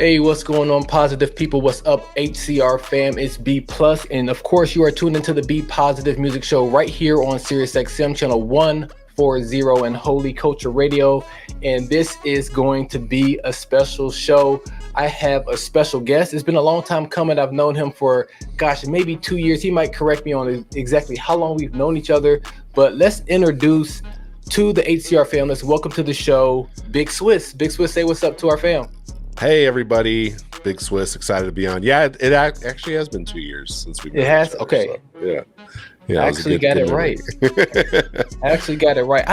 Hey, what's going on, positive people? What's up, HCR fam? It's B Plus, and of course, you are tuned into the Be Positive Music Show right here on SiriusXM channel 140 and Holy Culture Radio. And this is going to be a special show. I have a special guest. It's been a long time coming. I've known him for, maybe 2 years. He might correct me on exactly how long we've known each other. But let's introduce to the HCR fam. Let's welcome to the show, Big Swiss. Big Swiss, say what's up to our fam. Hey everybody, Big Swiss, excited to be on. Yeah, it actually has been 2 years since we've been. It has? Other, okay. So, yeah. I actually got it right. I actually got it right.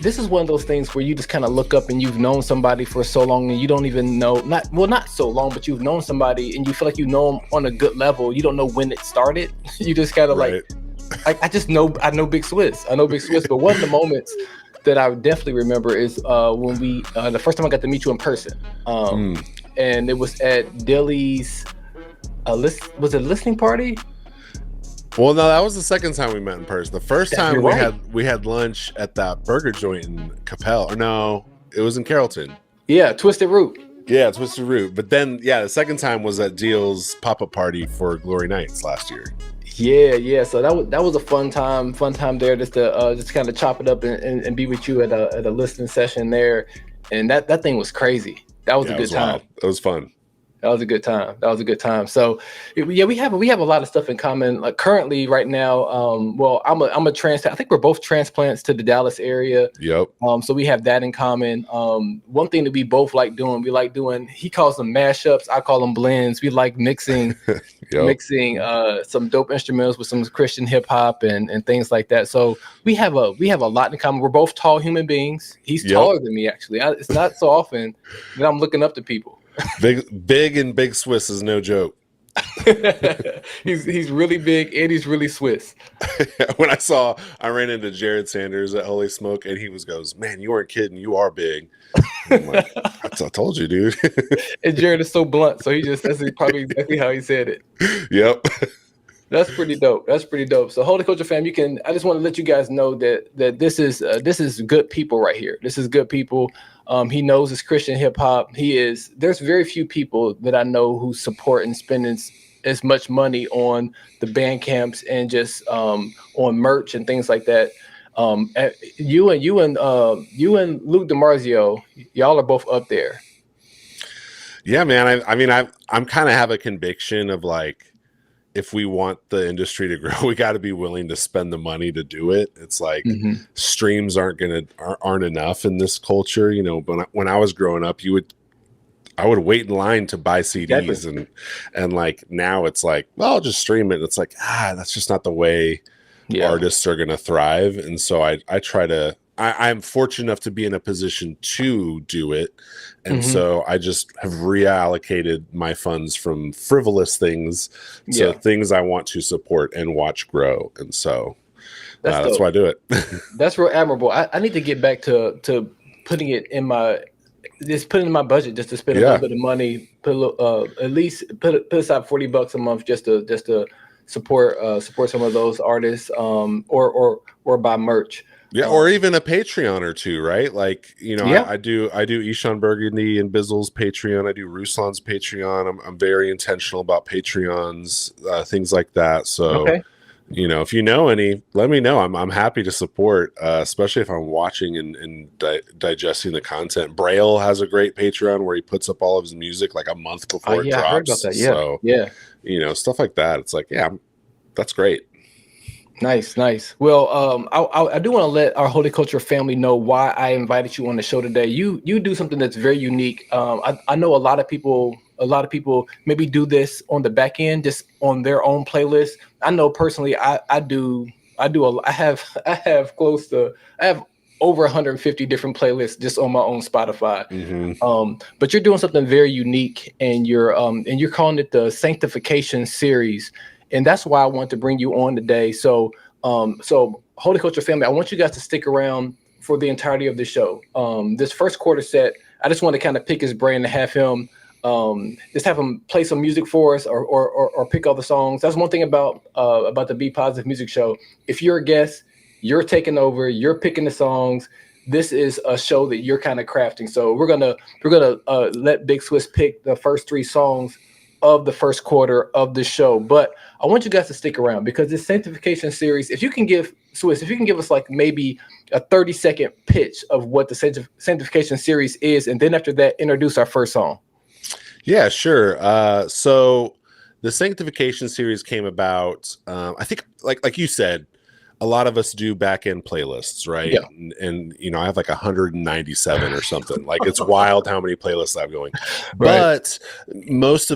This is one of those things where you just kind of look up and you've known somebody for so long and you don't even know, not so long, but you've known somebody and you feel like you know them on a good level. You don't know when it started. You just kind of right. I know Big Swiss. I know Big Swiss, but one of the moments that I definitely remember is when we the first time I got to meet you in person, and it was at Dilly's. Was it a listening party? Well, no, that was the second time we met in person. The first time right. we had lunch at that burger joint in Capel. Or no, it was in Carrollton. Yeah, Twisted Root. Yeah, Twisted Root. But then, the second time was at Deal's pop-up party for Glory Nights last year. Yeah. So that was a fun time there, just to kind of chop it up and be with you at a listening session there, and that thing was crazy. That was a good time. Wild. It was fun. That was a good time. So we have a lot of stuff in common. Like currently right now, I'm a transplant. I think we're both transplants to the Dallas area. Yep. So we have that in common. One thing that we both like doing, he calls them mashups, I call them blends. We like mixing some dope instrumentals with some Christian hip hop and things like that. So we have a lot in common. We're both tall human beings. He's taller than me, actually. It's not so often that I'm looking up to people. Big and Big Swiss is no joke. He's really big and he's really Swiss. When I ran into Jared Sanders at Holy Smoke and he goes, "Man, you weren't kidding, you are big." I'm like, I told you, dude. And Jared is so blunt, so that's probably exactly how he said it. Yep. That's pretty dope. So Holy Culture fam, I just want to let you guys know that this is good people right here. This is good people. He knows his Christian hip hop. There's very few people that I know who support and spend as much money on the band camps and just on merch and things like that. You and Luke DiMarzio, y'all are both up there. Yeah, man. I'm kind of have a conviction of like, if we want the industry to grow, we got to be willing to spend the money to do it. It's like streams aren't enough in this culture. You know, but when I was growing up, I would wait in line to buy CDs and like now it's like, well, I'll just stream it. And it's like, that's just not the way artists are going to thrive. And so I'm fortunate enough to be in a position to do it. And so I just have reallocated my funds from frivolous things to things I want to support and watch grow. And so that's why I do it. That's real admirable. I need to get back to putting it in my budget just to spend a little bit of money, at least put aside $40 a month just to support some of those artists or buy merch. Yeah, or even a Patreon or two, right? Like, I do Ishan Burgundy and Bizzle's Patreon. I do Ruslan's Patreon. I'm very intentional about Patreons, things like that. So, if you know any, let me know. I'm happy to support, especially if I'm watching and digesting the content. Braille has a great Patreon where he puts up all of his music like a month before it drops. I heard about that. So, stuff like that. It's like, that's great. Nice. Well, I do want to let our Holy Culture family know why I invited you on the show today. You do something that's very unique. I know a lot of people maybe do this on the back end, just on their own playlist. I know personally, I have over 150 different playlists just on my own Spotify. But you're doing something very unique, and you're calling it the Sanctification series. And that's why I want to bring you on today. So Holy Culture family, I want you guys to stick around for the entirety of the show. This first quarter set, I just want to kind of pick his brain and have him play some music for us or pick all the songs. That's one thing about the Be Positive Music Show. If you're a guest, you're taking over, you're picking the songs. this is a show that you're kind of crafting. So we're gonna let Big Swiss pick the first 3 songs of the first quarter of the show. But I want you guys to stick around because this Sanctification series, if you can give us like maybe a 30-second pitch of what the Sanctification series is, and then after that, introduce our first song. Yeah, sure. So the Sanctification series came about, I think, like you said, a lot of us do back-end playlists, right? Yeah. And you know, I have like 197 or something. Like, it's wild how many playlists I'm going. Right. But most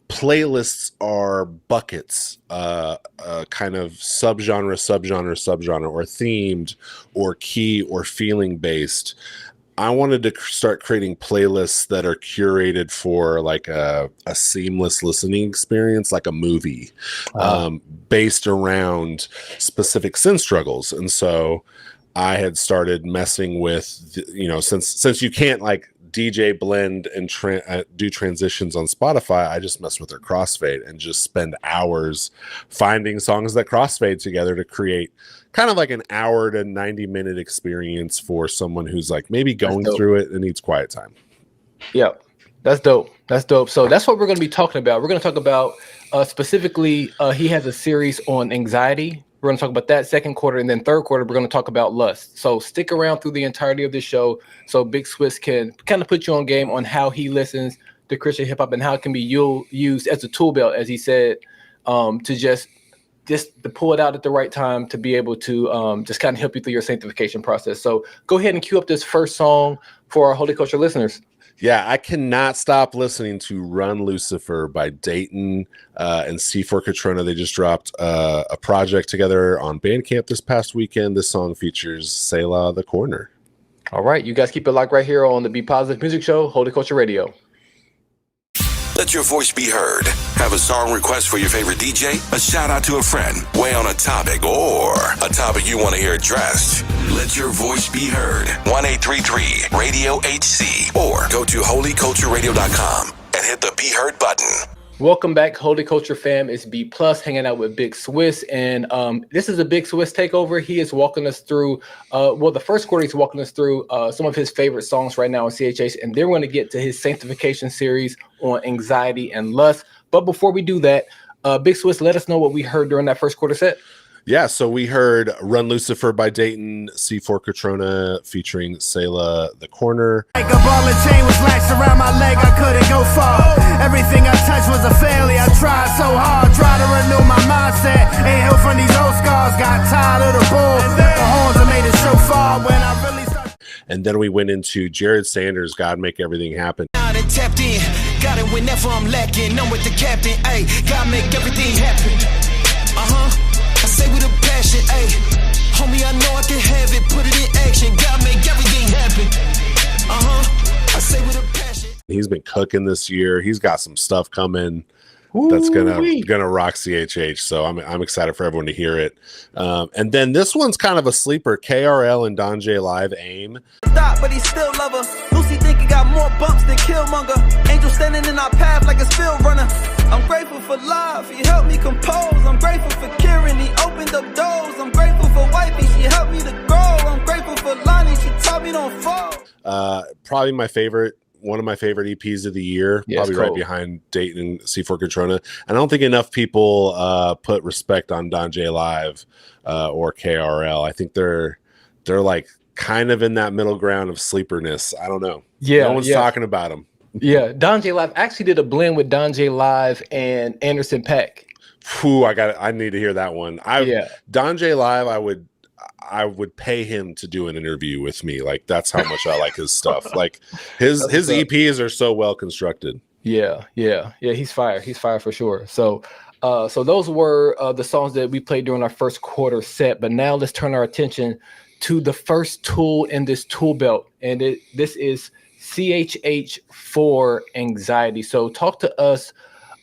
playlists are buckets, kind of subgenre, or themed, or key, or feeling based. I wanted to start creating playlists that are curated for like a seamless listening experience, like a movie, based around specific sin struggles. And so I had started messing with, you know, since you can't like DJ blend and do transitions on Spotify, I just mess with their crossfade and just spend hours finding songs that crossfade together to create kind of like an hour to 90-minute experience for someone who's like maybe going through it and needs quiet time. Yeah, that's dope. That's dope. So that's what we're going to be talking about. We're going to talk about specifically, he has a series on anxiety. We're going to talk about that second quarter, and then third quarter, we're going to talk about lust. So stick around through the entirety of this show so Big Swiss can kind of put you on game on how he listens to Christian hip hop and how it can be used as a tool belt, as he said, to just to pull it out at the right time to be able to just kind of help you through your sanctification process. So go ahead and cue up this first song for our Holy Culture listeners. Yeah, I cannot stop listening to Run Lucifer by Dayton and C4 Katrona. They just dropped a project together on Bandcamp this past weekend. This song features Selah the Corner. All right, you guys keep it locked right here on the Be Positive Music Show, Holy Culture Radio. Let your voice be heard. Have a song request for your favorite DJ? A shout out to a friend? Weigh on a topic or a topic you want to hear addressed? Let your voice be heard. 1-833-RADIO-HC or go to holycultureradio.com and hit the Be Heard button. Welcome back, Holy Culture fam. It's B Plus hanging out with Big Swiss, and this is a Big Swiss takeover. He is walking us through, the first quarter he's walking us through some of his favorite songs right now on CHH, and then we're going to get to his Sanctification series on anxiety and lust. But before we do that, Big Swiss, let us know what we heard during that first quarter set. Yeah, so we heard Run Lucifer by Dayton, C4 Katrona featuring Selah the Corner. Like a ball and chain was latched around my leg, I couldn't go far. Everything I touched was a failure, I tried so hard, tried to renew my mindset. Ain't healed from these old scars, got tired of the bull. The horns I made it so far when I really started. And then we went into Jared Sanders, God Make Everything Happen. Tapped in, got it whenever I'm lacking, I'm with the captain, ayy, God make everything happen. I say with a passion, ayy. Homie, I know I can have it, put it in action. God make everything happen. I say with a passion. He's been cooking this year. He's got some stuff coming that's gonna rock CHH. So I'm excited for everyone to hear it. And then this one's kind of a sleeper. KRL and Don J Live Aim. Stop, but he still love her. Lucy think he got more bumps than Killmonger. Angel standing in our path like a field runner. I'm grateful for love, he helped me compose. I'm grateful for Kieran, he opened up doors. I'm grateful for Wifey, she helped me to grow. I'm grateful for Lonnie, she taught me don't fall. Probably one of my favorite EPs of the year, probably right behind Dayton and C4 Katrona. And I don't think enough people put respect on Don J Live or KRL. I think they're like kind of in that middle ground of sleeperness. I don't know. Yeah, no one's talking about them. Yeah, Don J Live actually did a blend with Don J Live and Anderson .Paak. I need to hear that one. Don J Live, I would pay him to do an interview with me. Like, that's how much I like his stuff. Like his EPs are so well constructed. Yeah. He's fire. He's fire for sure. So those were the songs that we played during our first quarter set. But now let's turn our attention to the first tool in this tool belt, and this is CHH for anxiety. So talk to us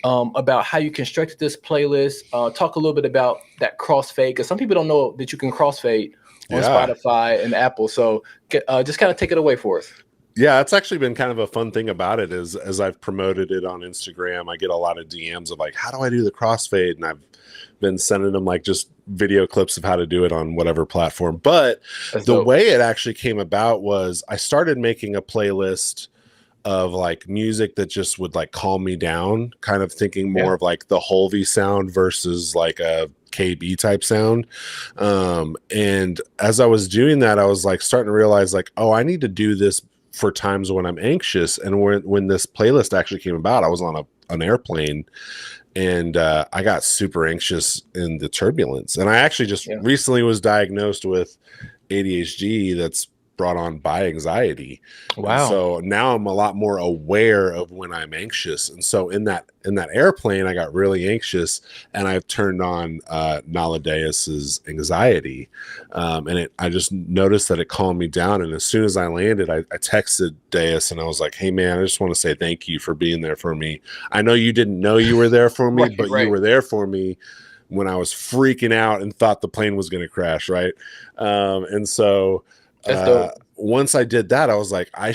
about how you constructed this playlist. Talk a little bit about that crossfade, because some people don't know that you can crossfade on Spotify and Apple. So just kind of take it away for us. Yeah, that's actually been kind of a fun thing about it is as I've promoted it on Instagram, I get a lot of DMs of like, how do I do the crossfade? And I've been sending them like just video clips of how to do it on whatever platform. But That's the dope. way it actually came about was I started making a playlist of like music that just would like calm me down, kind of thinking more of like the Holvey sound versus like a KB type sound. And as I was doing that, I was like starting to realize like, oh, I need to do this for times when I'm anxious. And when this playlist actually came about, I was on an airplane, and I got super anxious in the turbulence. And I actually just recently was diagnosed with ADHD that's brought on by anxiety. Wow. And so now I'm a lot more aware of when I'm anxious. And so in that airplane, I got really anxious, and I turned on Nala Deus's Anxiety. And I just noticed that it calmed me down. And as soon as I landed, I texted Deus, and I was like, hey man, I just want to say thank you for being there for me. I know you didn't know you were there for me, but you were there for me when I was freaking out and thought the plane was going to crash. Right. And so once I did that, I was like, I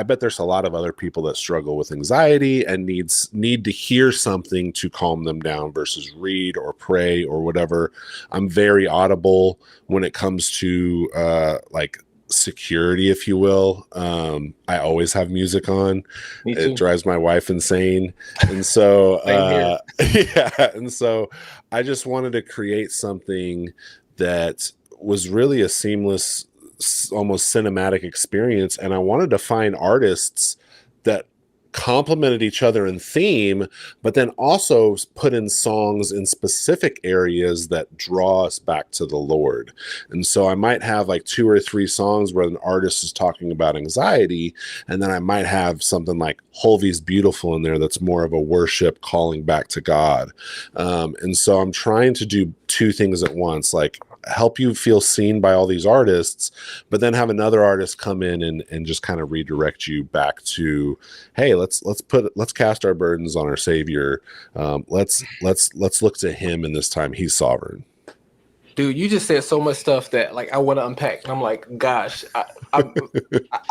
bet there's a lot of other people that struggle with anxiety and need to hear something to calm them down versus read or pray or whatever. I'm very audible when it comes to like security, if you will. I always have music on. It drives my wife insane. And so and so I just wanted to create something that was really a seamless, almost cinematic experience. And I wanted to find artists that complemented each other in theme, but then also put in songs in specific areas that draw us back to the Lord. And so I might have like 2 or 3 songs where an artist is talking about anxiety, and then I might have something like Holvey's Beautiful in there that's more of a worship calling back to God. And so I'm trying to do 2 things at once, like help you feel seen by all these artists, but then have another artist come in and just kind of redirect you back to, hey, let's cast our burdens on our Savior. Let's look to him, and this time he's sovereign. Dude, you just said so much stuff that like I want to unpack. And I'm like, gosh, I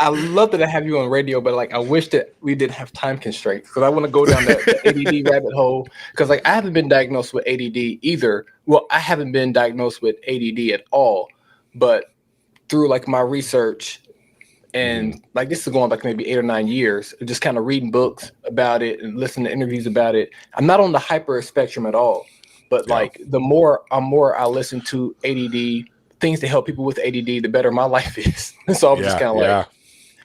love that I have you on radio, but like I wish that we didn't have time constraints, because I want to go down the ADD rabbit hole. Because like I haven't been diagnosed with ADD either. Well, I haven't been diagnosed with ADD at all, but through like my research and like this is going back maybe 8 or 9 years, just kind of reading books about it and listening to interviews about it. I'm not on the hyper spectrum at all. But like the more I listen to ADD, things to help people with ADD, the better my life is. So I'm just kind of like,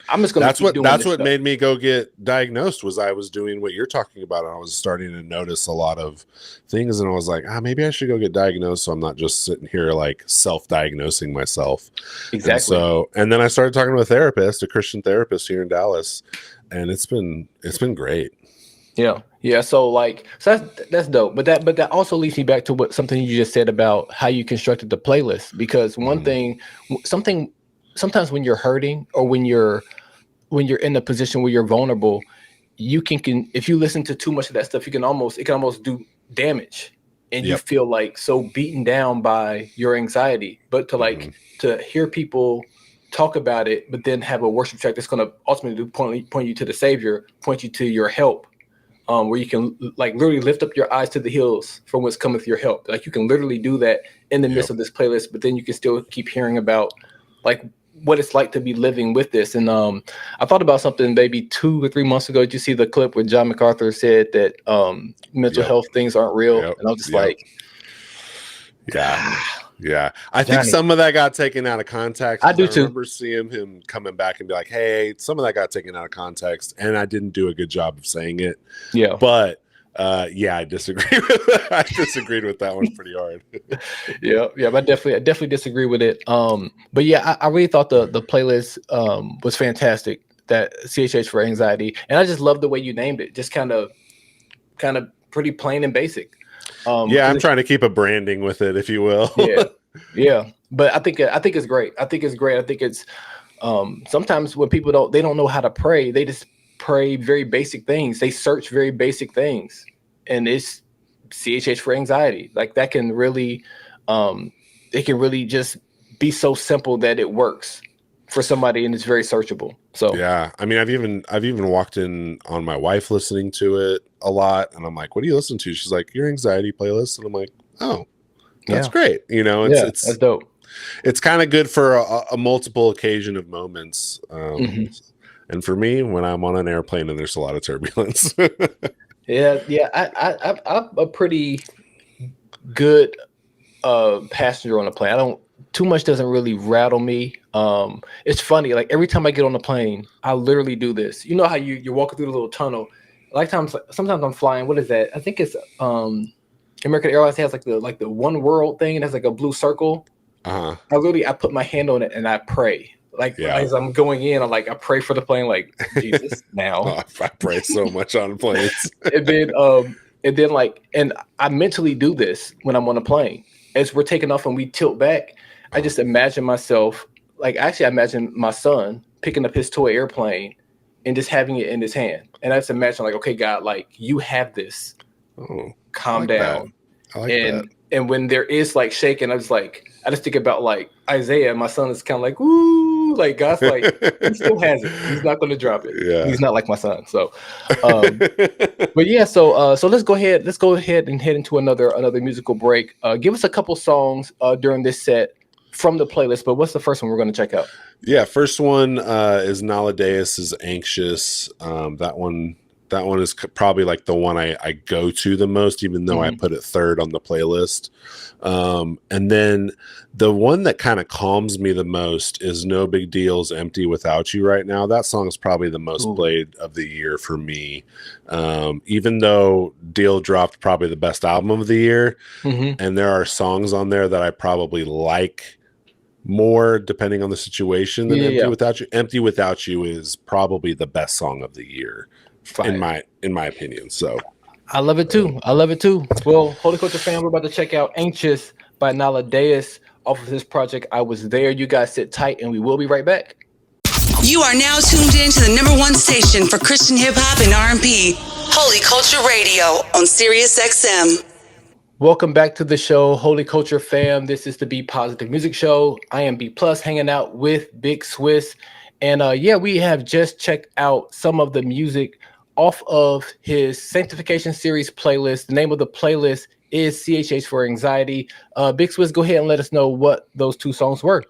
I'm just going to That's what made me go get diagnosed, was I was doing what you're talking about, and I was starting to notice a lot of things, and I was like, maybe I should go get diagnosed, so I'm not just sitting here like self-diagnosing myself. Exactly. And then I started talking to a Christian therapist here in Dallas, and it's been great. Yeah. So that's dope. But that also leads me back to something you just said about how you constructed the playlist. Because sometimes when you're hurting, or when you're in a position where you're vulnerable, you can if you listen to too much of that stuff, it can almost do damage, and you feel like so beaten down by your anxiety. But to hear people talk about it, but then have a worship track that's going to ultimately point you to the Savior, point you to your help. Where you can like literally lift up your eyes to the hills from whence cometh your help. Like you can literally do that in the midst of this playlist, but then you can still keep hearing about like what it's like to be living with this. And I thought about something maybe 2 or 3 months ago. Did you see the clip where John MacArthur said that mental health things aren't real? And I was just like, yeah. I think some of that got taken out of context. I do too. I remember seeing him coming back and be like, hey, some of that got taken out of context, and I didn't do a good job of saying it. Yeah. But I disagree with that. I disagreed with that one pretty hard. Yeah. I definitely disagree with it. But yeah, I really thought the playlist was fantastic. That CHH for Anxiety. And I just love the way you named it. Just kind of pretty plain and basic. I'm trying to keep a branding with it, if you will. Yeah. But I think it's great. I think it's sometimes when people don't know how to pray, they just pray very basic things. They search very basic things, and it's CHH for Anxiety. Like that can really, it can really just be so simple that it works for somebody, and it's very searchable. So I mean, I've even walked in on my wife listening to it a lot, and I'm like, what do you listen to? She's like, your anxiety playlist. And I'm like, oh, that's great. You know, that's dope. It's kind of good for a multiple occasion of moments. And for me, when I'm on an airplane and there's a lot of turbulence. I'm a pretty good passenger on a plane. I don't too much doesn't really rattle me. It's funny, like every time I get on the plane, I literally do this. You know how you're walking through the little tunnel. Sometimes I'm flying. What is that? I think it's American Airlines has like the One World thing. It has like a blue circle. I put my hand on it and I pray. As I'm going in, I pray for the plane, like Jesus now. I pray so much on planes. and I mentally do this when I'm on a plane. As we're taking off and we tilt back, I just imagine myself, I imagine my son picking up his toy airplane and just having it in his hand. And I just imagine okay, God, you have this. Calm down. I like that. And when there is shaking, I just think about Isaiah. My son is kind of ooh, God's he still has it. He's not going to drop it. Yeah. He's not like my son. So, but yeah. So let's go ahead and head into another musical break. Give us a couple songs during this set from the playlist. But what's the first one we're going to check out? Yeah, first one is Naladeus' Anxious. That one is probably the one I go to the most, even though I put it third on the playlist. And then the one that kind of calms me the most is No Big Deal's Empty Without You right now. That song is probably the most played of the year for me. Even though Deal dropped probably the best album of the year, and there are songs on there that I probably like more depending on the situation than Empty Without You. Empty Without You is probably the best song of the year. In my opinion. So I love it too. Well, Holy Culture fan, we're about to check out Anxious by Naladeus off of his project I Was There. You guys sit tight and we will be right back. You are now tuned in to the #1 station for Christian hip hop and R&B, Holy Culture Radio on SiriusXM. Welcome back to the show, Holy Culture fam. This is the Be Positive Music Show. I am B Plus, hanging out with Big Swiss. And we have just checked out some of the music off of his Sanctification series playlist. The name of the playlist is CHH for Anxiety. Big Swiss, go ahead and let us know what those two songs were.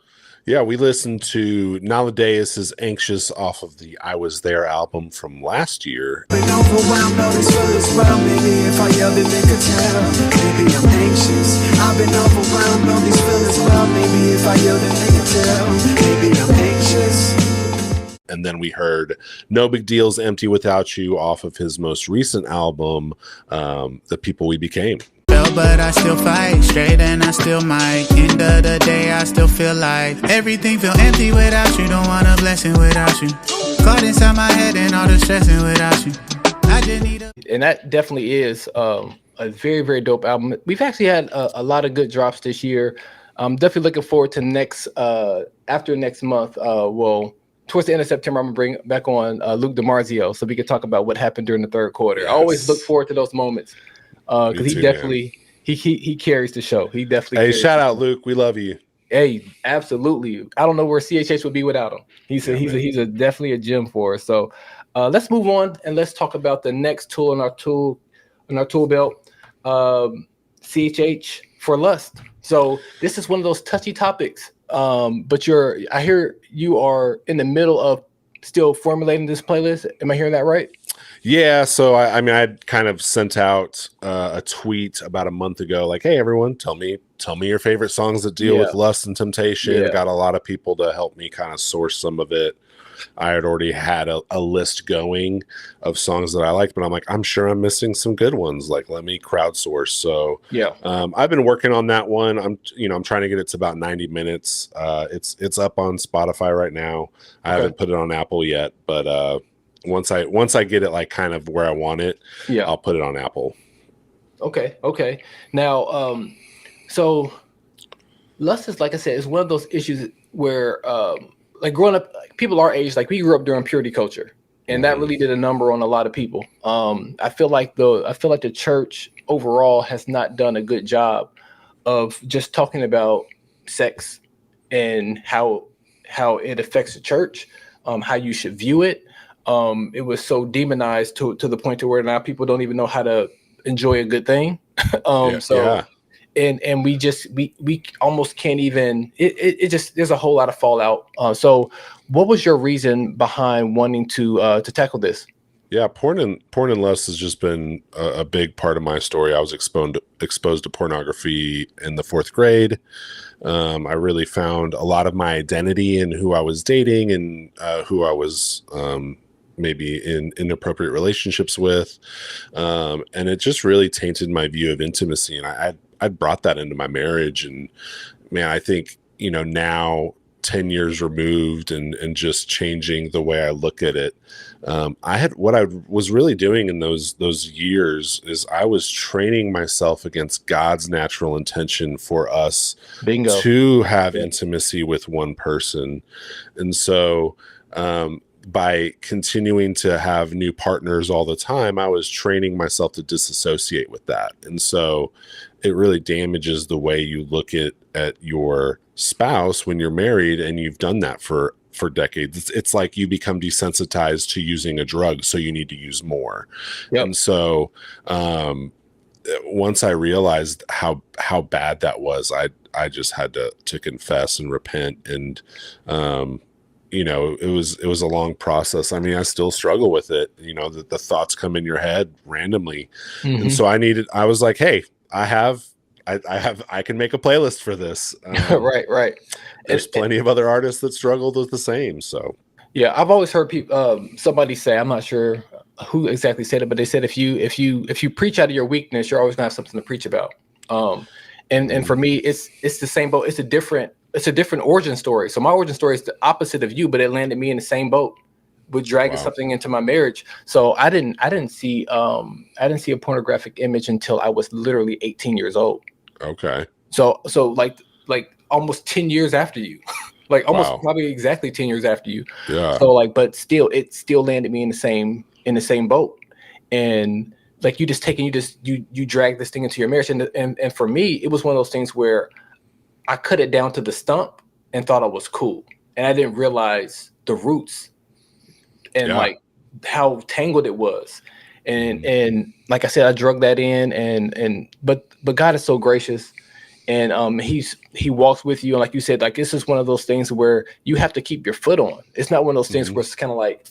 Yeah, we listened to Naladeus' Anxious off of the I Was There album from last year. Been overwhelmed, all this feels well. Maybe if I yelled it, they could tell. Maybe I'm anxious. I've been overwhelmed, all these feelings well. Maybe if I yelled it, they could tell. Maybe I'm anxious. And then we heard No Big Deal's Empty Without You off of his most recent album, The People We Became. But I still fight straight and I still might. End of the day, I still feel like everything feel empty without you. Don't want a blessing without you. Caught inside my head and all the stressing without you. I just need a... And that definitely is a very, very dope album. We've actually had a lot of good drops this year. I'm definitely looking forward to after next month. Towards the end of September, I'm gonna bring back on Luke DiMarzio so we can talk about what happened during the third quarter. Yes. I always look forward to those moments because he definitely he carries the show. He definitely. Hey, shout out Luke, we love you. Hey, absolutely. I don't know where CHH would be without him. He's definitely a gem for us. So let's move on and let's talk about the next tool in our tool belt, CHH for Lust. So this is one of those touchy topics. But I hear you are in the middle of still formulating this playlist. Am I hearing that right? Yeah. So I'd kind of sent out a tweet about a month ago, like, hey, everyone, tell me your favorite songs that deal with lust and temptation. Yeah. Got a lot of people to help me kind of source some of it. I had already had a list going of songs that I liked, but I'm like, I'm sure I'm missing some good ones. Like, let me crowdsource. So I've been working on that one. I'm trying to get it to about 90 minutes. It's up on Spotify right now. I haven't put it on Apple yet, but once I get it like kind of where I want it, I'll put it on Apple. Okay. Now, so lust is, like I said, is one of those issues where, like growing up, people our age, like we grew up during purity culture, and that really did a number on a lot of people. I feel like the church overall has not done a good job of just talking about sex and how it affects the church, how you should view it. It was so demonized to the point to where now people don't even know how to enjoy a good thing. and we almost can't even, it just, there's a whole lot of fallout. So what was your reason behind wanting to tackle this? Yeah, porn and lust has just been a big part of my story. I was exposed to pornography in the 4th grade. I really found a lot of my identity in who I was dating and who I was maybe in inappropriate relationships with. And it just really tainted my view of intimacy. And I'd brought that into my marriage. And man, I think, now 10 years removed and just changing the way I look at it. What I was really doing in those years is I was training myself against God's natural intention for us Bingo. to have intimacy with one person. And so, by continuing to have new partners all the time, I was training myself to disassociate with that. And so it really damages the way you look at your spouse when you're married and you've done that for decades. It's like you become desensitized to using a drug, so you need to use more. Yep. And so once I realized how bad that was, I just had to confess and repent. And it was a long process. I mean, I still struggle with it. The thoughts come in your head randomly. Mm-hmm. And so I was like, hey, I can make a playlist for this. Right. There's plenty of other artists that struggled with the same. So yeah, I've always heard people, somebody say, I'm not sure who exactly said it, but they said if you preach out of your weakness, you're always gonna have something to preach about. And for me, it's the same boat. It's a different origin story. So my origin story is the opposite of you, but it landed me in the same boat with dragging something into my marriage. So I didn't see a pornographic image until I was literally 18 years old. Okay. So like almost 10 years after you, like almost probably exactly 10 years after you. Yeah. So but still, it still landed me in the same boat. And like you drag this thing into your marriage. And for me, it was one of those things where I cut it down to the stump and thought I was cool. And I didn't realize the roots and like how tangled it was. And like I said, I drug that in but God is so gracious, and he walks with you. And like you said, like this is one of those things where you have to keep your foot on. It's not one of those things where it's kind of like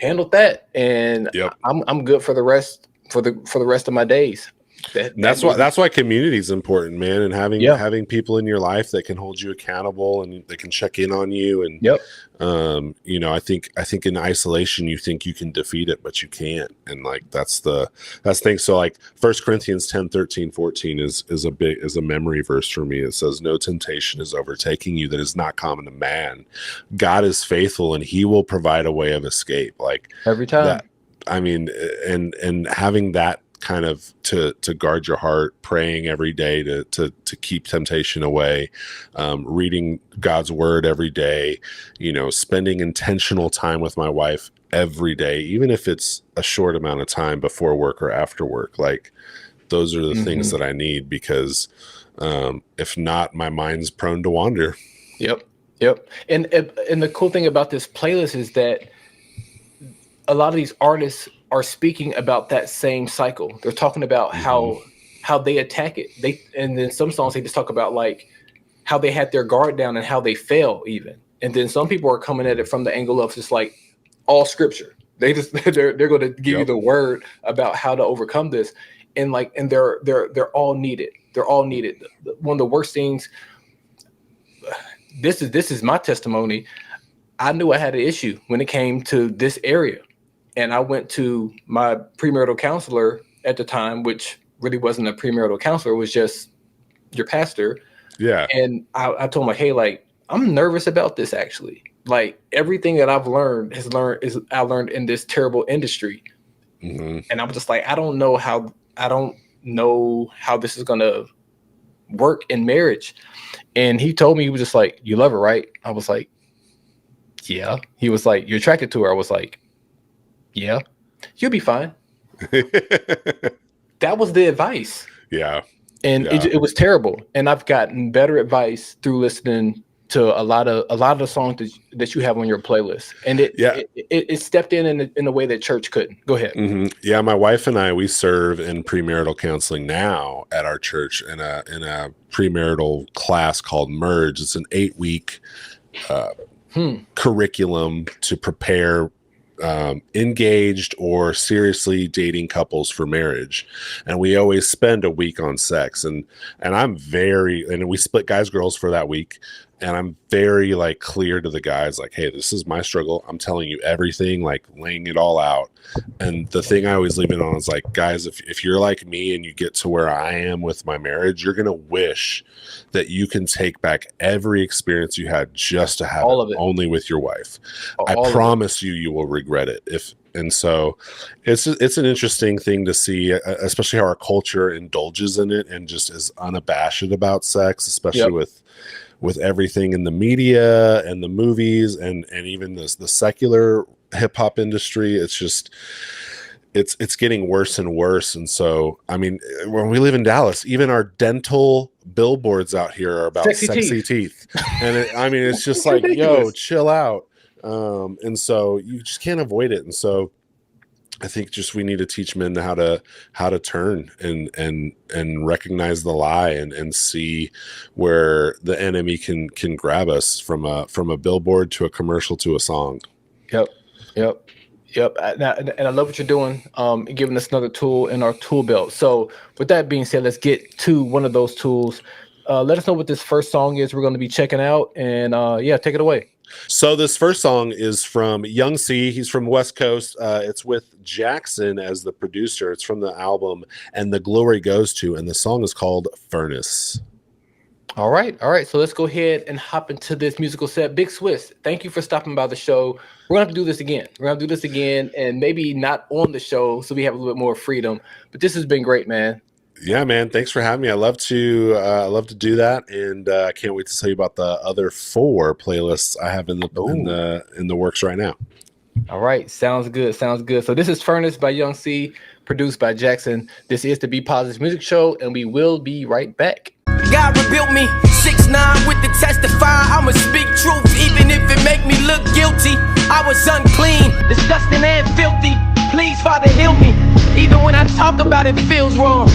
handled that. And I'm good for the rest of my days. That's why community is important, man. And having people in your life that can hold you accountable and they can check in on you. And I think in isolation you think you can defeat it, but you can't. And like that's the thing. So like 1 Corinthians 10, 13, 14 is a memory verse for me. It says, no temptation is overtaking you that is not common to man. God is faithful and he will provide a way of escape. Like every time. And having that kind of to guard your heart, praying every day to keep temptation away, reading God's word every day, spending intentional time with my wife every day, even if it's a short amount of time before work or after work. Like those are the things that I need, because if not, my mind's prone to wander. Yep. And the cool thing about this playlist is that a lot of these artists are speaking about that same cycle. They're talking about how they attack it. And then some songs they just talk about like how they had their guard down and how they fell even. And then some people are coming at it from the angle of just like all scripture. They're going to give you the word about how to overcome this. And they're all needed. They're all needed. One of the worst things, this is my testimony. I knew I had an issue when it came to this area. And I went to my premarital counselor at the time, which really wasn't a premarital counselor. It was just your pastor. Yeah. And I told him, like, hey, like, I'm nervous about this, actually. Like, everything that I've learned I learned in this terrible industry. And I'm just like, I don't know how this is going to work in marriage. And he told me, he was just like, you love her, right? I was like, yeah. He was like, you're attracted to her. I was like, yeah, you'll be fine. That was the advice. Yeah. And it was terrible. And I've gotten better advice through listening to a lot of the songs that you have on your playlist, and it stepped in a way that church couldn't. Go ahead. Mm-hmm. Yeah, my wife and I, we serve in premarital counseling now at our church in a premarital class called Merge. It's an 8-week curriculum to prepare engaged or seriously dating couples for marriage, and we always spend a week on sex, and we split guys girls for that week, and I'm very like clear to the guys, like, hey, this is my struggle, I'm telling you everything, like laying it all out. And the thing I always leave it on is like, guys, if you're like me and you get to where I am with my marriage, you're gonna wish that you can take back every experience you had just to have all of it only with your wife. I promise you will regret it. And so it's an interesting thing to see, especially how our culture indulges in it and just is unabashed about sex, especially with everything in the media and the movies and even the secular hip hop industry. It's just, it's getting worse and worse. And so, I mean, when we live in Dallas, even our dental billboards out here are about sexy teeth. And it's just like, yo, chill out. And so you just can't avoid it. And so I think just we need to teach men how to turn and recognize the lie and see where the enemy can grab us from a billboard to a commercial to a song. Yep. And I love what you're doing, giving us another tool in our tool belt. So with that being said, let's get to one of those tools. Let us know what this first song is we're going to be checking out, and take it away. So this first song is from Young C. He's from West Coast. It's with Jackson as the producer. It's from the album And the Glory Goes To, and the song is called Furnace. All right. So let's go ahead and hop into this musical set. Big Swiss, thank you for stopping by the show. We're going to have to do this again. And maybe not on the show, so we have a little bit more freedom. But this has been great, man. Yeah, man. Thanks for having me. I love to do that, and I can't wait to tell you about the other 4 playlists I have in the works right now. All right, sounds good. So this is Furnace by Young C, produced by Jackson. This is the Be Positive Music Show, and we will be right back. God rebuilt me 6'9" with the testify. I'ma speak truth, even if it make me look guilty. I was unclean, disgusting and filthy. Please, Father, heal me. Even when I talk about it, feels wrong.